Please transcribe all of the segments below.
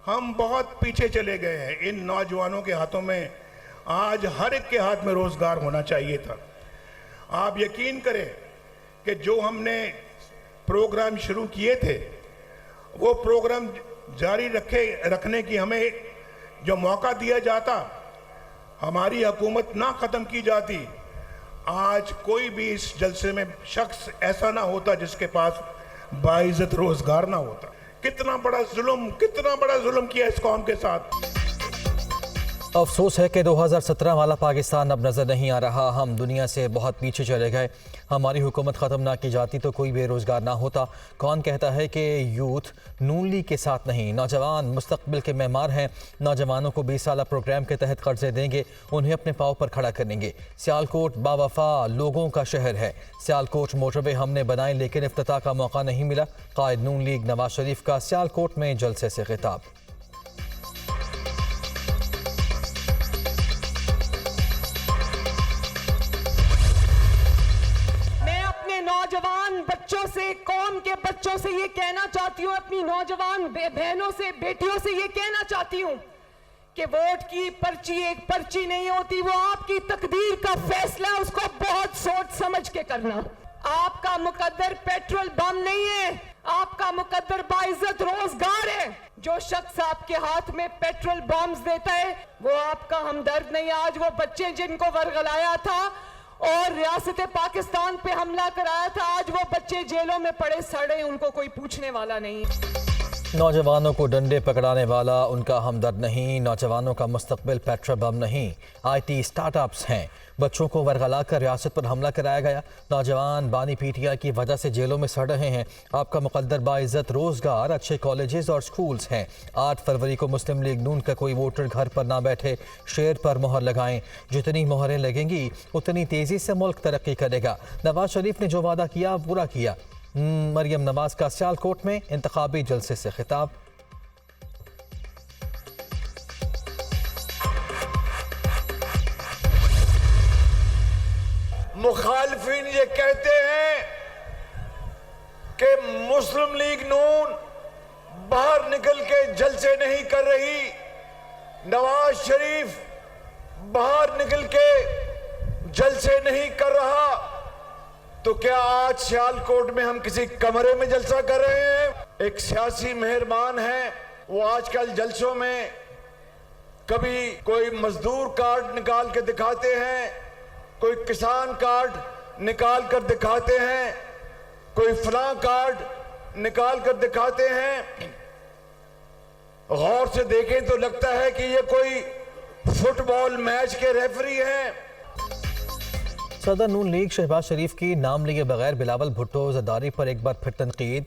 हम बहुत पीछे चले गए हैं। इन नौजवानों के हाथों में आज हर एक के हाथ में रोजगार होना चाहिए था। आप यकीन करें कि जो हमने प्रोग्राम शुरू किए थे वो प्रोग्राम जारी रखने की हमें जो मौका दिया जाता, हमारी हुकूमत ना खत्म की जाती, आज कोई भी इस जलसे में शख्स ऐसा ना होता जिसके पास बाइज्जत रोजगार ना होता। कितना बड़ा जुल्म किया इस कौम के साथ। अफसोस है कि 2017 वाला पाकिस्तान अब नज़र नहीं आ रहा। हम दुनिया से बहुत पीछे चले गए। हमारी हुकूमत ख़त्म ना की जाती तो कोई बेरोज़गार ना होता। कौन कहता है कि यूथ नून लीग के साथ नहीं? नौजवान मुस्तकबिल के मेहमान हैं। नौजवानों को 20 साल प्रोग्राम के तहत कर्जे देंगे, उन्हें अपने पाँव पर खड़ा करेंगे। सियालकोट बावफा लोगों का शहर है। सियालकोट मोटरवे हमने बनाई लेकिन इफ्तिताह का मौका नहीं मिला। कायद नून लीग नवाज शरीफ का सियालकोट में जलसे से खिताब। नौजवान बच्चों से, कौम के बच्चों से ये कहना चाहती हूँ, अपनी नौजवान बहनों से, बेटियों से ये कहना चाहती हूँ कि वोट की पर्ची एक पर्ची नहीं होती, वो आपकी तकदीर का फैसला है। उसको बहुत सोच समझ के करना। आपका मुकद्दर पेट्रोल बम नहीं है, आपका मुकद्दर बाइज्जत रोजगार है। जो शख्स आपके हाथ में पेट्रोल बम्स देता है वो आपका हमदर्द नहीं। आज वो बच्चे जिनको वर्गलाया था और रियासत पाकिस्तान पे हमला कराया था, आज वो बच्चे जेलों में पड़े सड़े, उनको कोई पूछने वाला नहीं। नौजवानों को डंडे पकड़ाने वाला उनका हमदर्द नहीं। नौजवानों का मुस्तकबिल पेट्रोल बम नहीं, IT स्टार्टअप्स हैं। बच्चों को वर्गला कर रियासत पर हमला कराया गया। नौजवान बानी PTI की वजह से जेलों में सड़ रहे हैं। आपका मुकद्दर बाइज्जत रोजगार, अच्छे कॉलेजेस और स्कूल्स हैं। 8 फरवरी को मुस्लिम लीग नून का कोई वोटर घर पर ना बैठे, शेर पर मोहर लगाएं। जितनी मोहरें लगेंगी उतनी तेजी से मुल्क तरक्की करेगा। नवाज शरीफ ने जो वादा किया पूरा किया। मरियम नवाज का सियालकोट में इंतखाबी जलसे से खिताब। मुखालिफिन ये कहते हैं कि मुस्लिम लीग नून बाहर निकल के जलसे नहीं कर रही, नवाज शरीफ बाहर निकल के जलसे नहीं कर रहा। तो क्या आज सियालकोट में हम किसी कमरे में जलसा कर रहे हैं? एक सियासी मेहरबान है, वो आजकल जलसों में कभी कोई मजदूर कार्ड निकाल के दिखाते हैं, कोई किसान कार्ड निकाल कर दिखाते हैं, कोई फलां कार्ड निकाल कर दिखाते हैं। गौर से देखें तो लगता है कि ये कोई फुटबॉल मैच के रेफरी हैं। सदर नून लीग शहबाज शरीफ की नाम लिए बगैर बिलावल भुट्टो ज़रदारी पर एक बार फिर तनकीद।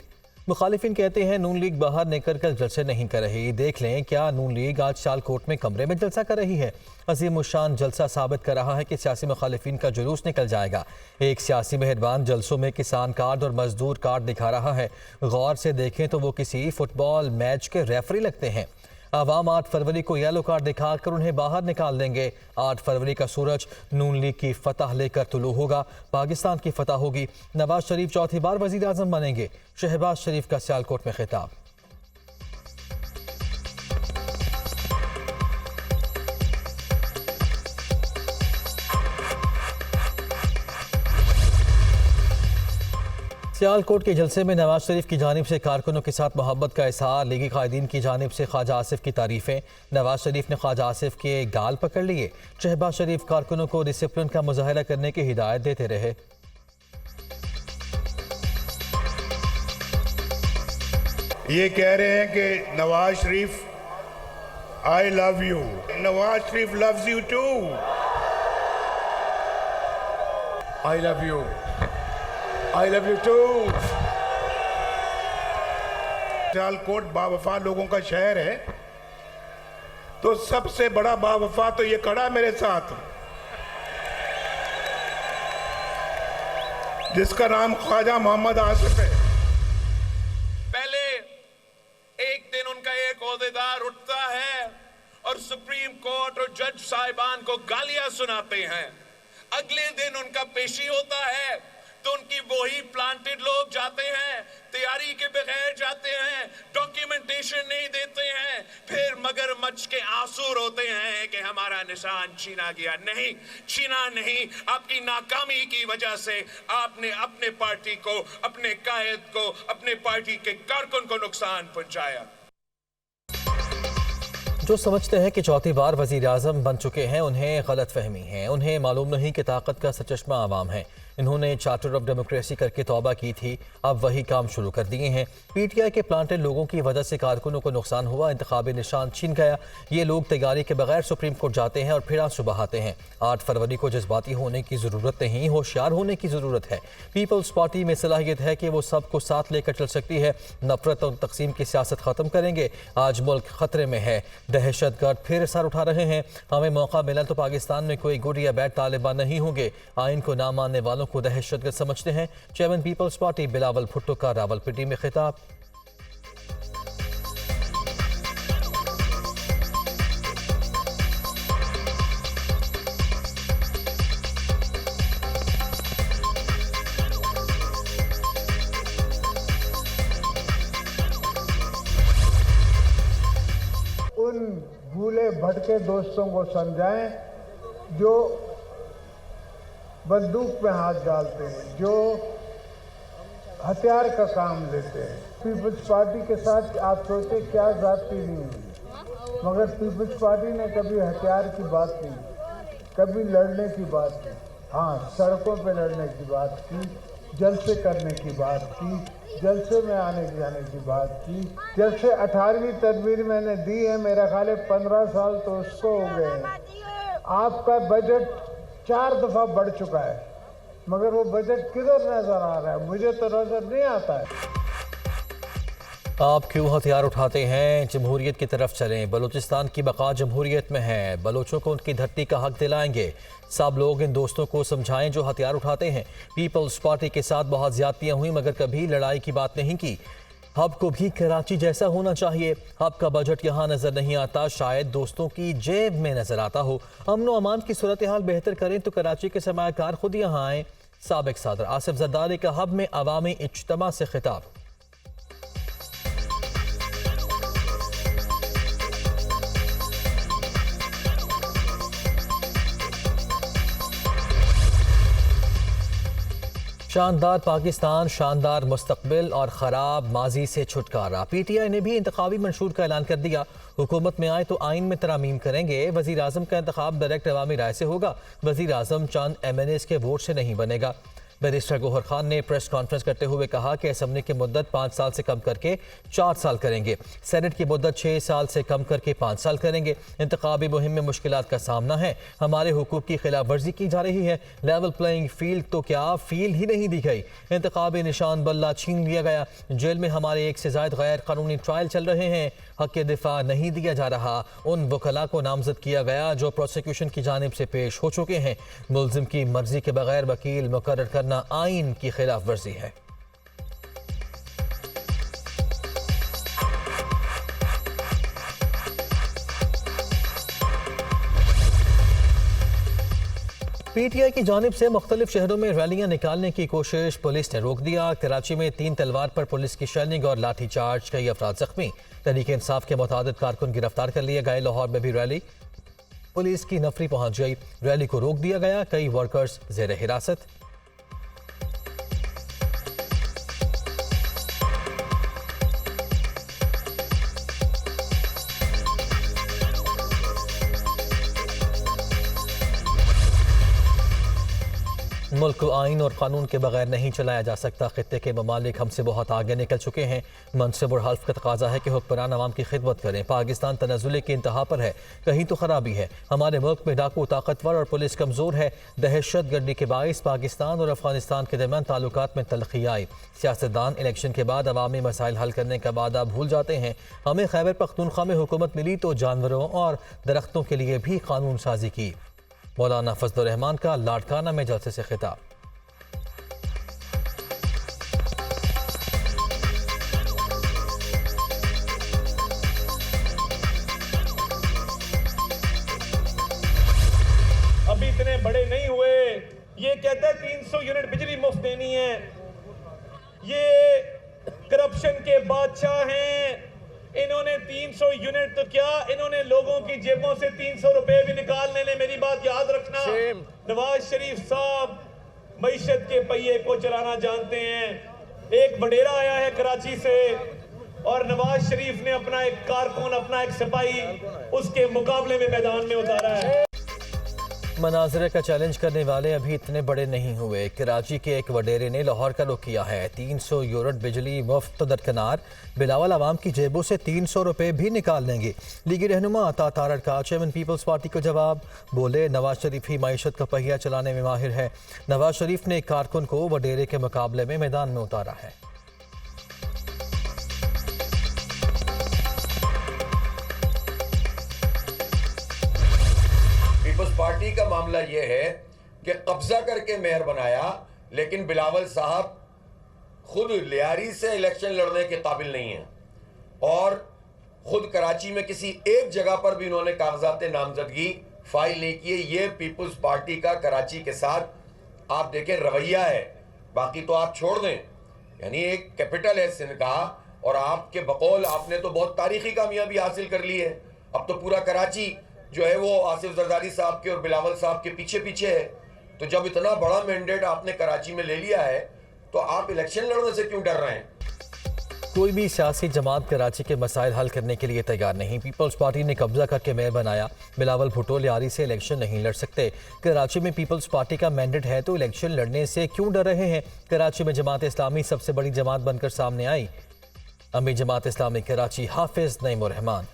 मुखालिफिन कहते हैं नून लीग बाहर निकल कर जलसे नहीं कर रही। देख लें क्या नून लीग आज सियालकोट में कमरे में जलसा कर रही है। अजीम उशान जलसा साबित कर रहा है कि सियासी मुखालिफिन का जुलूस निकल जाएगा। एक सियासी मेहरबान जलसों में किसान कार्ड और मजदूर कार्ड दिखा रहा है। गौर से देखें तो वो किसी फुटबॉल मैच के रेफरी लगते हैं। अवाम 8 फरवरी को येलो कार्ड दिखाकर उन्हें बाहर निकाल देंगे। 8 फरवरी का सूरज नून लीग की फतह लेकर तुलू होगा। पाकिस्तान की फतह होगी। नवाज शरीफ चौथी बार वजीर आजम बनेंगे। शहबाज शरीफ का सियालकोट में खिताब। सियालकोट के जलसे में नवाज शरीफ की जानिब से कारकुनों के साथ मोहब्बत का इजहार। लीगी कायदीन की जानिब से ख्वाजा आसिफ की तारीफें। नवाज शरीफ ने ख्वाजा आसिफ के गाल पकड़ लिए। शहबाज शरीफ कारकुनों को डिसिप्लिन का मुजाहरा करने की हिदायत देते रहे। ये कह रहे हैं कि Nawaz Sharif I love you, Nawaz Sharif loves you too. I love you, I love you too. Sialkot बावफा लोगों का शहर है, तो सबसे बड़ा बावफा तो ये खड़ा मेरे साथ, जिसका नाम ख्वाजा मोहम्मद आसिफ है। पहले एक दिन उनका एक ओहदेदार उठता है और सुप्रीम कोर्ट और जज साहिबान को गालियां सुनाते हैं। अगले दिन उनका पेशी होता है तो उनकी वही प्लांटेड लोग जाते हैं, तैयारी के बगैर जाते हैं, डॉक्यूमेंटेशन नहीं देते हैं, फिर हमारा निशान छीना गया। नहीं, छीना नहीं, आपकी नाकामी की वजह से आपने अपने पार्टी को, अपने कायद को, अपने पार्टी के कारकुन को नुकसान पहुंचाया। जो समझते हैं कि चौथी बार वजीर आज़म बन चुके हैं, उन्हें गलत फहमी है। उन्हें मालूम नहीं कि ताकत का सरचश्मा आवाम है। इन्होंने चार्टर ऑफ डेमोक्रेसी करके तौबा की थी, अब वही काम शुरू कर दिए हैं। पीटीआई के प्लांटेड लोगों की वजह से कारकुनों को नुकसान हुआ, इंतखाबी निशान छीन गया। ये लोग तैयारी के बगैर सुप्रीम कोर्ट जाते हैं और फिर आंसू बहाते हैं। 8 फरवरी को जज्बाती होने की ज़रूरत नहीं, होशियार होने की ज़रूरत है। पीपल्स पार्टी में सलाहियत है कि वो सबको साथ लेकर चल सकती है। नफरत और तकसीम की सियासत ख़त्म करेंगे। आज मुल्क ख़तरे में है, दहशतगर्द फिर सर उठा रहे हैं। हमें मौका मिला तो पाकिस्तान में कोई गुड या बैड तालिबान नहीं होंगे। आइन को ना मानने वालों को दहशतगर्द समझते हैं। चेयरमैन पीपल्स पार्टी बिलावल भुट्टो का रावलपिंडी में खिताब। उन भूले भटके दोस्तों को समझाएं जो बंदूक में हाथ डालते हैं, जो हथियार का काम लेते हैं। पीपल्स पार्टी के साथ आप सोचे क्या जाती नहीं हुई, मगर पीपल्स पार्टी ने कभी हथियार की बात नहीं, कभी लड़ने की बात नहीं। हाँ, सड़कों पे लड़ने की बात की, जलसे करने की बात की, जलसे में आने जाने की बात की। जब से 18वीं तदबीर मैंने दी है, मेरा ख्याल है 15 साल तो उसको हो गए हैं। आपका बजट 4 दफा बढ़ चुका है, मगर वो बजट किधर नजर आ रहा है? मुझे तो नजर नहीं आता है। आप क्यों हथियार उठाते हैं? जमहूरियत की तरफ चलें। बलूचिस्तान की बका जमहूरियत में है। बलोचों को उनकी धरती का हक दिलाएंगे। सब लोग इन दोस्तों को समझाएं जो हथियार उठाते हैं। पीपल्स पार्टी के साथ बहुत ज्यादतियां हुई, मगर कभी लड़ाई की बात नहीं की। हब को भी कराची जैसा होना चाहिए। हब का बजट यहाँ नजर नहीं आता, शायद दोस्तों की जेब में नजर आता हो। अमन व अमान की सूरत हाल बेहतर करें तो कराची के सरमायाकार खुद यहाँ आए। साबिक सदर आसिफ जरदारी का हब में अवामी इज्तिमा से खिताब। शानदार पाकिस्तान, शानदार मुस्तकबिल और ख़राब माजी से छुटकारा। पीटीआई ने भी इंतखाबी मंशूर का ऐलान कर दिया। हुकूमत में आए तो आइन में तरामीम करेंगे। वज़ीर आज़म का इंतखाब डायरेक्ट अवामी राय से होगा। वज़ीर आज़म चंद MNAs के वोट से नहीं बनेगा। बैरिस्टर गौहर खान ने प्रेस कॉन्फ्रेंस करते हुए कहा कि असम्बली की मुद्दत 5 साल से कम करके 4 साल करेंगे। सेनेट की मुद्दत 6 साल से कम करके 5 साल करेंगे। इंतखाबी मुहिम में मुश्किलात का सामना है। हमारे हुकूक की खिलाफ वर्जी की जा रही है। लेवल प्लेइंग फील्ड तो क्या, फील ही नहीं दी गई। इंतखाबी निशान बल्ला छीन लिया गया। जेल में हमारे 1 से ज़ायद गैर कानूनी ट्रायल चल रहे हैं। हक के दिफा नहीं दिया जा रहा। उन वकला को नामजद किया गया जो प्रोसिक्यूशन की जानिब से पेश हो चुके हैं। मुल्जिम की मर्जी के बगैर वकील मुकर्रर करना आइन की खिलाफ वर्जी है। पीटीआई की जानिब से मुख्तलिफ शहरों में रैलियां निकालने की कोशिश पुलिस ने रोक दिया। कराची में 3 तलवार पर पुलिस की शेलिंग और लाठी चार्ज, कई अफराद जख्मी। तहरीक इंसाफ के मुतादिद कारकुन गिरफ्तार कर लिए गए। लाहौर में भी रैली पुलिस की नफरी पहुंच गई। रैली को रोक दिया गया। कई वर्कर्स जेर हिरासत। मुल्क को आइन और कानून के बगैर नहीं चलाया जा सकता। खित्ते के ममालिक हमसे बहुत आगे निकल चुके हैं। मनसब और हल्फ का तकाजा है कि हुक्मरान अवाम की खिदमत करें। पाकिस्तान तनाजुले की इंतहा पर है, कहीं तो खराबी है। हमारे मुल्क में डाकू ताकतवर और पुलिस कमज़ोर है। दहशत गर्दी के बाइस पाकिस्तान और अफगानिस्तान के दरमियान ताल्लुकात में तलखी आई। सियासतदान इलेक्शन के बाद अवामी मसाइल हल करने का वादा भूल जाते हैं। हमें खैबर पख्तूनख्वा में हुकूमत मिली तो जानवरों और दरख्तों के लिए भी कानून साजी की। मौलाना फजलुर रहमान का लाड़काना में जलसे से खिताब। अभी इतने बड़े नहीं हुए। ये कहते हैं 300 यूनिट बिजली मुफ्त देनी है। ये करप्शन के बादशाह हैं। इन्होंने 300 यूनिट तो क्या, इन्होंने लोगों की जेबों से 300 रुपए भी निकाल लेने। मेरी बात याद रखना, नवाज शरीफ साहब मईशत के पहिए को चलाना जानते हैं। एक बडेरा आया है कराची से और नवाज शरीफ ने अपना एक कारकुन, अपना एक सिपाही उसके मुकाबले में मैदान में उतारा है। मनाजरे का चैलेंज करने वाले अभी इतने बड़े नहीं हुए। कराची के एक वडेरे ने लाहौर का रुख किया है। 300 यूनिट बिजली मुफ्त दरकिनार, बिलावल आवाम की जेबों से 300 रुपए भी निकाल लेंगे। लीगी रहनुमा अता तारड़ का चेयरमैन पीपल्स पार्टी को जवाब, बोले नवाज शरीफ ही मईशत का पहिया चलाने में माहिर है। नवाज शरीफ ने एक कारकुन को वडेरे के मुकाबले में मैदान में उतारा है। पीपल्स पार्टी का मामला यह है कि कब्जा करके मेयर बनाया, लेकिन बिलावल साहब खुद लियारी से इलेक्शन लड़ने के काबिल नहीं है और खुद कराची में किसी एक जगह पर भी उन्होंने कागजात नामजदगी फाइल नहीं किए। ये पीपल्स पार्टी का कराची के साथ आप देखें रवैया है, बाकी तो आप छोड़ दें। यानी एक कैपिटल है सिंध का और आपके बकौल आपने तो बहुत तारीखी कामयाबी हासिल कर ली है। अब तो पूरा कराची जो है वो आसिफ जरदारी साहब के और बिलावल साहब के पीछे पीछे है। तो जब इतना बड़ा मैंडेट आपने कराची में ले लिया है तो आप इलेक्शन लड़ने से क्यों डर रहे हैं? कोई भी सियासी जमात कराची के मसाइल हल करने के लिए तैयार नहीं। पीपल्स पार्टी ने कब्जा करके मेयर बनाया। बिलावल भुट्टो लियारी से इलेक्शन नहीं लड़ सकते। कराची में पीपल्स पार्टी का मैंडेट है तो इलेक्शन लड़ने से क्यों डर रहे हैं? कराची में जमात इस्लामी सबसे बड़ी जमात बनकर सामने आई। अमीर जमात इस्लामी कराची हाफिज नईम उर रहमान।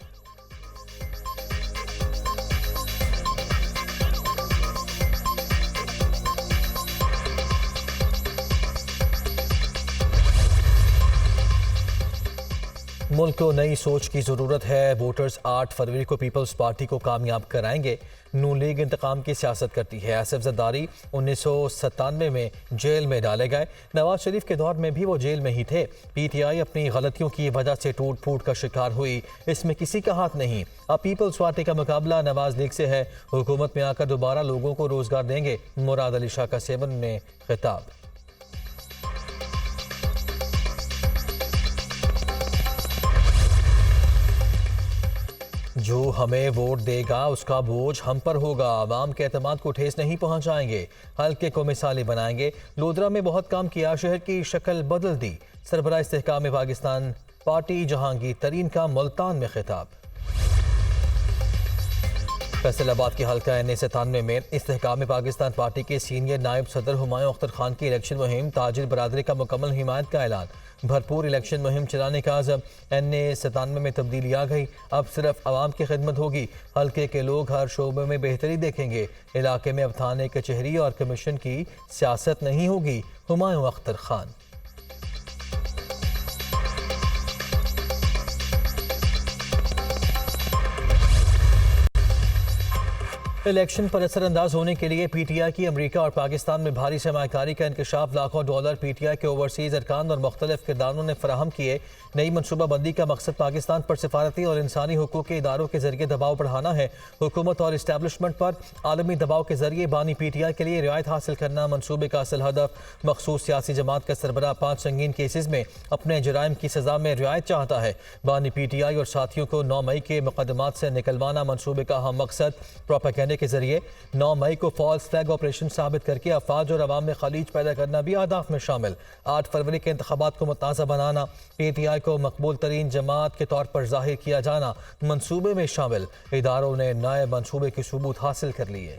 मुल्क को नई सोच की ज़रूरत है। वोटर्स 8 फरवरी को पीपल्स पार्टी को कामयाब कराएंगे। नून लीग इंतकाम की सियासत करती है। आसिफ जरदारी 1997 में जेल में डाले गए। नवाज शरीफ के दौर में भी वो जेल में ही थे। पीटीआई अपनी गलतियों की वजह से टूट फूट का शिकार हुई, इसमें किसी का हाथ नहीं। अब पीपल्स पार्टी का मुकाबला नवाज लीग से है। हुकूमत में आकर दोबारा लोगों को रोजगार देंगे। मुराद अली शाह का 7 में खिताब। जो हमें वोट देगा उसका बोझ हम पर होगा। आवाम के एतमाद को ठेस नहीं पहुंचाएंगे, हल्के को मिसाली बनाएंगे। लोधरा में बहुत काम किया, शहर की शक्ल बदल दी। सरबराह इस्तेहकाम पाकिस्तान पार्टी जहांगीर तरीन का मुल्तान में खिताब। फैसलाबाद के हल्का NA97 में इस्तेहकाम पाकिस्तान पार्टी के सीनियर नायब सदर हुमायूं अख्तर खान की इलेक्शन मुहिम, ताजिर बरादरी का मुकम्मल हिमायत का ऐलान। भरपूर इलेक्शन मुहिम चलाने का आज़म। NA97 में तब्दीली आ गई, अब सिर्फ आवाम की खिदमत होगी। हल्के के लोग हर शोबे में बेहतरी देखेंगे। इलाके में अब थाने, कचहरी और कमीशन की सियासत नहीं होगी। हुमायूं अख्तर खान। इलेक्शन पर असरअंदाज होने के लिए पीटीआई की अमरीका और पाकिस्तान में भारी सरमायाकारी का इंकशाफ। लाखों डॉलर पीटीआई के ओवरसीज अरकान और मुख्तलिफ किरदारों ने फराहम किए। नई मनसूबाबंदी का मकसद पाकिस्तान पर सिफारती और इंसानी हुकूक के इदारों के जरिए दबाव बढ़ाना है। हुकूमत और इस्टेब्लिशमेंट पर आलमी दबाव के जरिए बानी पीटीआई के लिए रियायत हासिल करना मनसूबे का असल हदफ। मखसूस सियासी जमात का सरबराह 5 संगीन केसेस में अपने जराइम की सजा में रियायत चाहता है। बानी पीटीआई और साथियों को 9 मई के मुकदमात से निकलवाना मनसूबे का अहम मकसद। प्रोपेगेंडे के जरिए 9 मई को फॉल्स फ्लैग ऑपरेशन साबित करके अफवाज और अवाम में खलीज पैदा करना भी अहदाफ में शामिल। 8 फरवरी के इंतखाबात को मुताज़ा बनाना, पीटीआई को मकबूल तरीन जमात के तौर पर जाहिर किया जाना मनसूबे में शामिल। इदारों ने नए मनसूबे के सबूत हासिल कर लिए।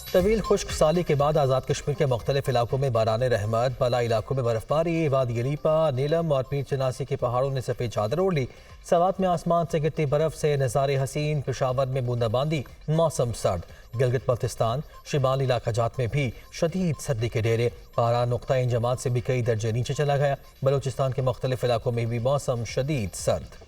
तवील खुश्क साली के बाद आज़ाद कश्मीर के मुख्तलिफ इलाकों में बारान रहमत, बला इलाकों में बर्फबारी। वादी लीपा, नीलम और पीर चनासी के पहाड़ों ने सफ़ेद चादर ओढ़ ली। सवात में आसमान से गिरती बर्फ से नज़ारे हसीन। पेशावर में बूंदाबांदी, मौसम सर्द। गिलगित बल्तिस्तान, शिमाली इलाका जात में भी शदीद सर्दी के डेरे। पारा नुक्ता इंजमात से भी कई दर्जे नीचे चला गया। बलूचिस्तान के मुख्तलिफ इलाकों में भी मौसम शदीद सर्द।